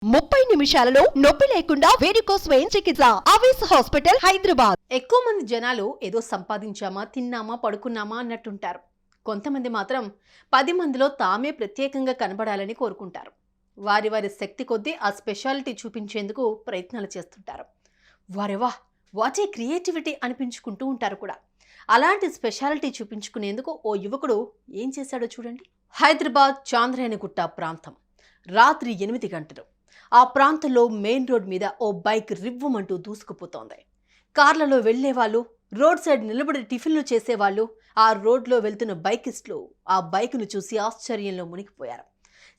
30 నిమిషాలలో నొప్పి లేకుండా వేడికోస్ వెయిన్ చికిత్స ఆవేశ హాస్పిటల్ హైదరాబాద్. ఎక్కువ మంది జనాలు ఏదో సంపాదించామా, తిన్నామా, పడుకున్నామా అన్నట్టుంటారు. కొంతమంది మాత్రం 10 మందిలో తామే ప్రత్యేకంగా కనబడాలని కోరుకుంటారు. వారి వారి శక్తి కొద్దీ ఆ స్పెషాలిటీ చూపించేందుకు ప్రయత్నాలు చేస్తుంటారు. వారెవా, వాట్ ఏ క్రియేటివిటీ అనిపించుకుంటూ ఉంటారు కూడా. అలాంటి స్పెషాలిటీ చూపించుకునేందుకు ఓ యువకుడు ఏం చేశాడో చూడండి. హైదరాబాద్ చాంద్రాయణగుట్ట ప్రాంతం. రాత్రి 8 గంటలు. ఆ ప్రాంతంలో మెయిన్ రోడ్ మీద ఓ బైక్ రివ్వుమంటూ దూసుకుపోతోంది. కార్లలో వెళ్లేవాళ్ళు, రోడ్ సైడ్ నిలబడి టిఫిన్లు చేసేవాళ్ళు, ఆ రోడ్లో వెళ్తున్న బైకిస్టులు ఆ బైకును చూసి ఆశ్చర్యంలో మునిగిపోయారు.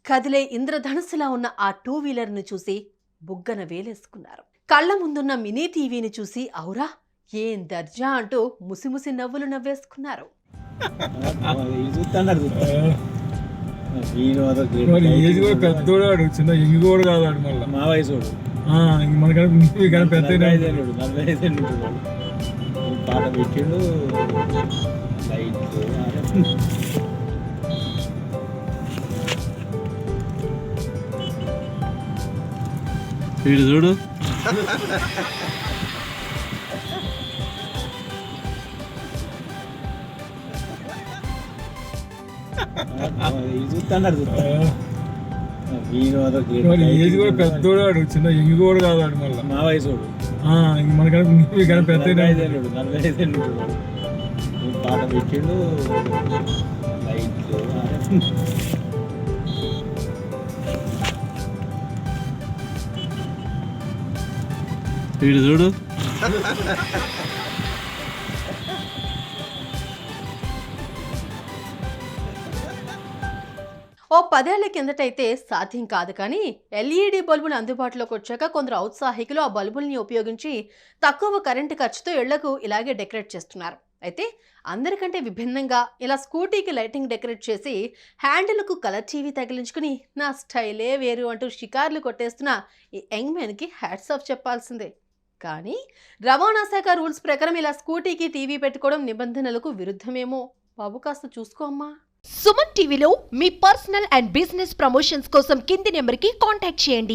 కదిలే ఇంద్రధనుస్సులా ఉన్న ఆ 2 వీలర్ను చూసి బుగ్గన వేలేసుకున్నారు. కళ్ల ముందున్న మినీ టీవీని చూసి ఔరా ఏం దర్జా అంటూ ముసిముసి నవ్వులు నవ్వేసుకున్నారు. పెద్దోడు చిన్న ఎంగిగోడు కాదు మళ్ళీ మా వయసు మనకన్నా పెద్ద 45 పాట పెట్టిండు. లైట్లు వీడు చూడు. చూస్తున్నాడు ఏజ్ కూడా పెద్దోడు చిన్న ఎంగిగోడు కాదు మళ్ళీ మా వయసు మనకన్నా పెద్ద 45 పాట పెట్టిండు. లైట్లు వీడు చూడు. ఓ 10 ఏళ్ల కిందటైతే సాధ్యం కాదు, కానీ ఎల్ఈడి బల్బులు అందుబాటులోకి వచ్చాక కొందరు ఔత్సాహికులు ఆ బల్బుల్ని ఉపయోగించి తక్కువ కరెంటు ఖర్చుతో ఇళ్లకు ఇలాగే డెకరేట్ చేస్తున్నారు. అయితే అందరికంటే విభిన్నంగా ఇలా స్కూటీకి లైటింగ్ డెకరేట్ చేసి హ్యాండిల్కు కలర్ టీవీ తగిలించుకుని నా స్టైలే వేరు అంటూ షికార్లు కొట్టేస్తున్న ఈ యంగ్ మ్యాన్కి హ్యాట్స్ ఆఫ్ చెప్పాల్సిందే. కానీ రవాణా శాఖ రూల్స్ ప్రకారం ఇలా స్కూటీకి టీవీ పెట్టుకోవడం నిబంధనలకు విరుద్ధమేమో. బాబు కాస్త చూసుకో అమ్మా. సుమన్ టీవీలో మీ పర్సనల్ అండ్ బిజినెస్ ప్రమోషన్స్ కోసం కింది నెంబర్కి కాంటాక్ట్ చేయండి.